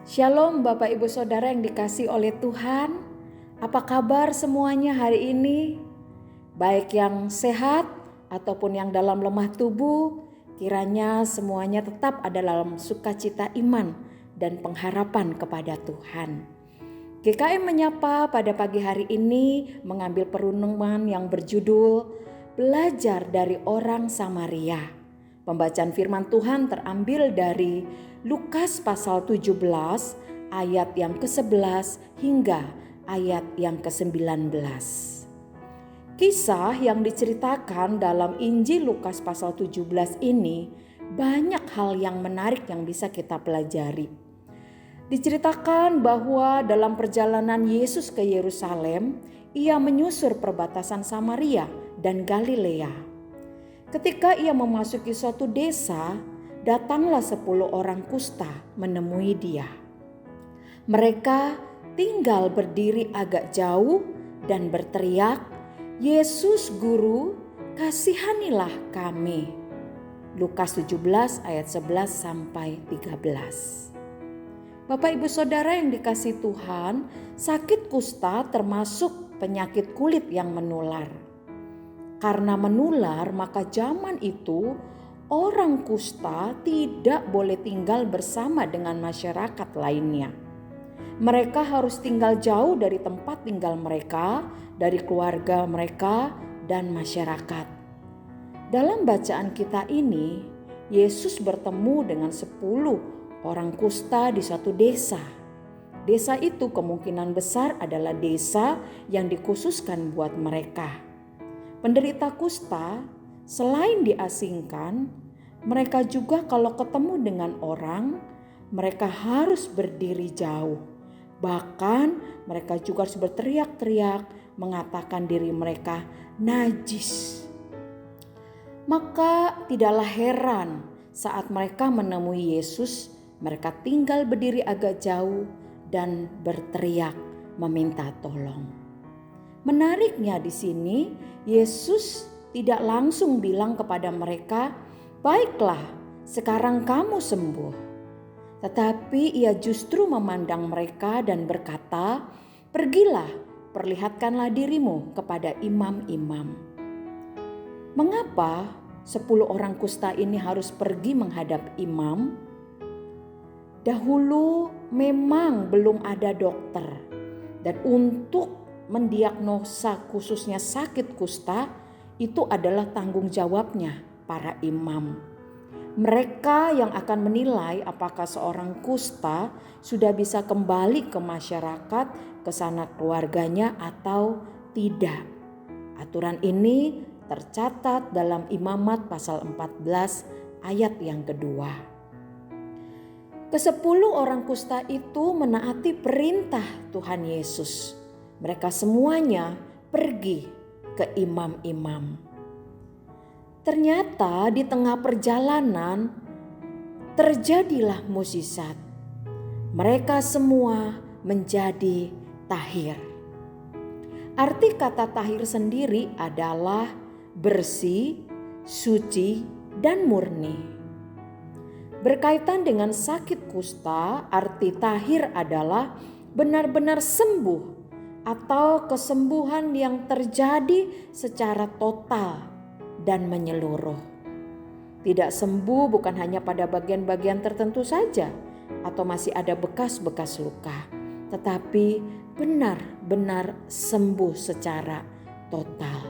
Shalom Bapak Ibu Saudara yang dikasihi oleh Tuhan. Apa kabar semuanya hari ini? Baik yang sehat ataupun yang dalam lemah tubuh, kiranya semuanya tetap ada dalam sukacita iman dan pengharapan kepada Tuhan. GKM Menyapa pada pagi hari ini mengambil perenungan yang berjudul Belajar dari Orang Samaria. Pembacaan firman Tuhan terambil dari Lukas pasal 17 ayat yang ke-11 hingga ayat yang ke-19. Kisah yang diceritakan dalam Injil Lukas pasal 17 ini banyak hal yang menarik yang bisa kita pelajari. Diceritakan bahwa dalam perjalanan Yesus ke Yerusalem, ia menyusur perbatasan Samaria dan Galilea. Ketika ia memasuki suatu desa, datanglah 10 orang kusta menemui dia. Mereka tinggal berdiri agak jauh dan berteriak, "Yesus Guru, kasihanilah kami." Lukas 17 ayat 11 sampai 13. Bapak Ibu Saudara yang dikasihi Tuhan, sakit kusta termasuk penyakit kulit yang menular. Karena menular, maka zaman itu orang kusta tidak boleh tinggal bersama dengan masyarakat lainnya. Mereka harus tinggal jauh dari tempat tinggal mereka, dari keluarga mereka dan masyarakat. Dalam bacaan kita ini, Yesus bertemu dengan 10 orang kusta di suatu desa. Desa itu kemungkinan besar adalah desa yang dikhususkan buat mereka. Penderita kusta selain diasingkan, mereka juga kalau ketemu dengan orang, mereka harus berdiri jauh. Bahkan mereka juga harus berteriak-teriak mengatakan diri mereka najis. Maka tidaklah heran saat mereka menemui Yesus, mereka tinggal berdiri agak jauh dan berteriak meminta tolong. Menariknya di sini, Yesus tidak langsung bilang kepada mereka, "Baiklah, sekarang kamu sembuh." Tetapi ia justru memandang mereka dan berkata, "Pergilah, perlihatkanlah dirimu kepada imam-imam." Mengapa 10 orang kusta ini harus pergi menghadap imam? Dahulu memang belum ada dokter, dan untuk mendiagnosa khususnya sakit kusta itu adalah tanggung jawabnya para imam. Mereka yang akan menilai apakah seorang kusta sudah bisa kembali ke masyarakat, ke sanak keluarganya atau tidak. Aturan ini tercatat dalam Imamat pasal 14 ayat yang kedua. Ke-10 orang kusta itu menaati perintah Tuhan Yesus. Mereka semuanya pergi ke imam-imam. Ternyata di tengah perjalanan terjadilah mukjizat. Mereka semua menjadi tahir. Arti kata tahir sendiri adalah bersih, suci, dan murni. Berkaitan dengan sakit kusta, arti tahir adalah benar-benar sembuh atau kesembuhan yang terjadi secara total dan menyeluruh. Tidak sembuh bukan hanya pada bagian-bagian tertentu saja atau masih ada bekas-bekas luka, tetapi benar-benar sembuh secara total.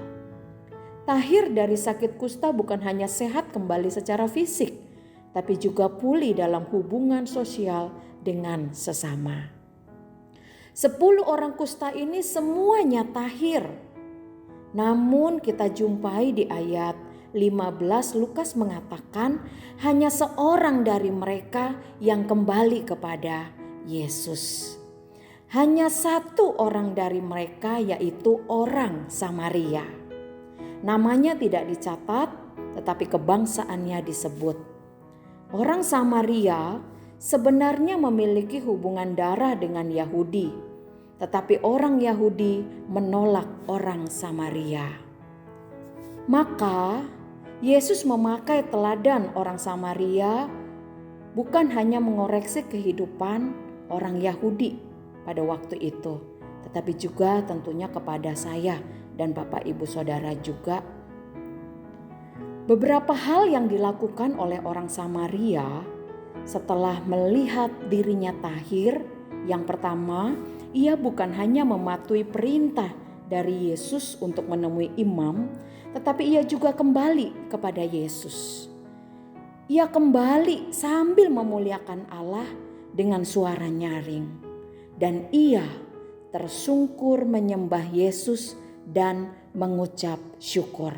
Tahir dari sakit kusta bukan hanya sehat kembali secara fisik, tapi juga pulih dalam hubungan sosial dengan sesama. 10 orang kusta ini semuanya tahir. Namun kita jumpai di ayat 15 Lukas mengatakan hanya seorang dari mereka yang kembali kepada Yesus. Hanya satu orang dari mereka, yaitu orang Samaria. Namanya tidak dicatat, tetapi kebangsaannya disebut. Orang Samaria sebenarnya memiliki hubungan darah dengan Yahudi, tetapi orang Yahudi menolak orang Samaria. Maka Yesus memakai teladan orang Samaria bukan hanya mengoreksi kehidupan, orang Yahudi pada waktu itu, tetapi juga tentunya kepada saya dan Bapak Ibu Saudara juga. Beberapa hal yang dilakukan oleh orang Samaria setelah melihat dirinya tahir, yang pertama, ia bukan hanya mematuhi perintah dari Yesus untuk menemui imam, tetapi ia juga kembali kepada Yesus. Ia kembali sambil memuliakan Allah dengan suara nyaring. Dan ia tersungkur menyembah Yesus dan mengucap syukur.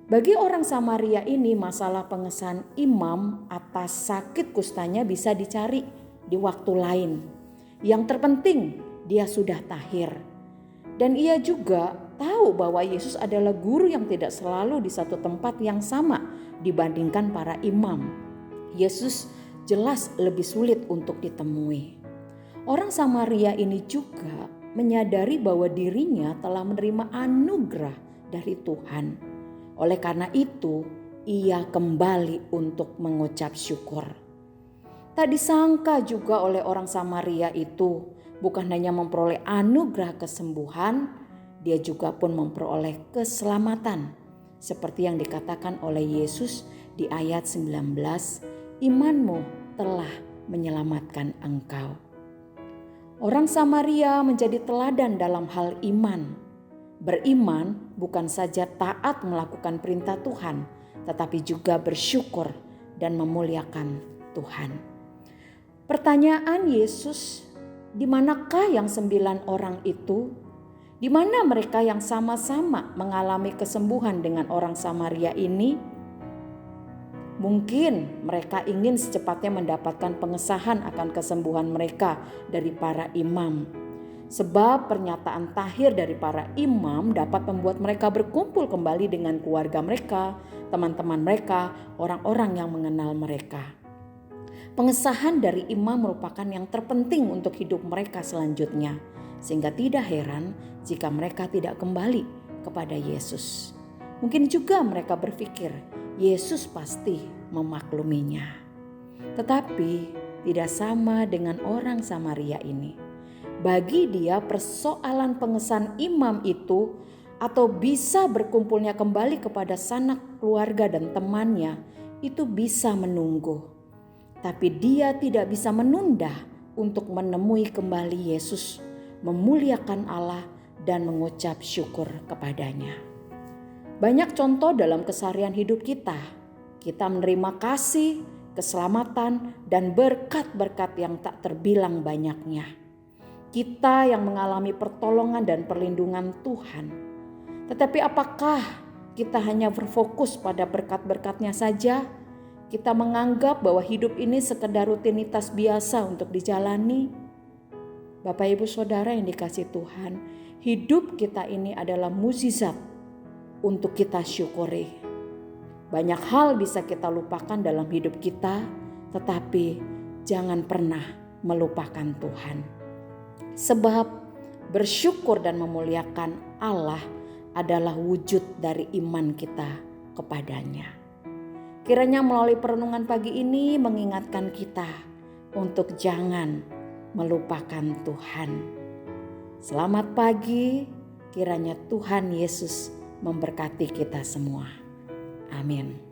Bagi orang Samaria ini, masalah pengesahan imam atas sakit kustanya bisa dicari di waktu lain. Yang terpenting dia sudah tahir. Dan ia juga tahu bahwa Yesus adalah guru yang tidak selalu di satu tempat yang sama dibandingkan para imam. Yesus jelas lebih sulit untuk ditemui. Orang Samaria ini juga menyadari bahwa dirinya telah menerima anugerah dari Tuhan. Oleh karena itu, ia kembali untuk mengucap syukur. Tak disangka juga oleh orang Samaria itu, bukan hanya memperoleh anugerah kesembuhan, dia juga pun memperoleh keselamatan. Seperti yang dikatakan oleh Yesus di ayat 19, imanmu telah menyelamatkan engkau. Orang Samaria menjadi teladan dalam hal iman. Beriman bukan saja taat melakukan perintah Tuhan, tetapi juga bersyukur dan memuliakan Tuhan. Pertanyaan Yesus, di manakah yang 9 orang itu? Di mana mereka yang sama-sama mengalami kesembuhan dengan orang Samaria ini? Mungkin mereka ingin secepatnya mendapatkan pengesahan akan kesembuhan mereka dari para imam. Sebab pernyataan tahir dari para imam dapat membuat mereka berkumpul kembali dengan keluarga mereka, teman-teman mereka, orang-orang yang mengenal mereka. Pengesahan dari imam merupakan yang terpenting untuk hidup mereka selanjutnya, sehingga tidak heran jika mereka tidak kembali kepada Yesus. Mungkin juga mereka berpikir Yesus pasti memakluminya. Tetapi tidak sama dengan orang Samaria ini. Bagi dia persoalan pengesahan imam itu atau bisa berkumpulnya kembali kepada sanak keluarga dan temannya itu bisa menunggu. Tapi dia tidak bisa menunda untuk menemui kembali Yesus, memuliakan Allah dan mengucap syukur kepadanya. Banyak contoh dalam keseharian hidup kita. Kita menerima kasih, keselamatan dan berkat-berkat yang tak terbilang banyaknya. Kita yang mengalami pertolongan dan perlindungan Tuhan. Tetapi apakah kita hanya berfokus pada berkat-berkatnya saja? Kita menganggap bahwa hidup ini sekedar rutinitas biasa untuk dijalani? Bapak Ibu Saudara yang dikasihi Tuhan, hidup kita ini adalah mukjizat untuk kita syukuri. Banyak hal bisa kita lupakan dalam hidup kita, tetapi jangan pernah melupakan Tuhan. Sebab bersyukur dan memuliakan Allah adalah wujud dari iman kita kepadanya. Kiranya melalui perenungan pagi ini mengingatkan kita untuk jangan melupakan Tuhan. Selamat pagi, kiranya Tuhan Yesus memberkati kita semua. Amin.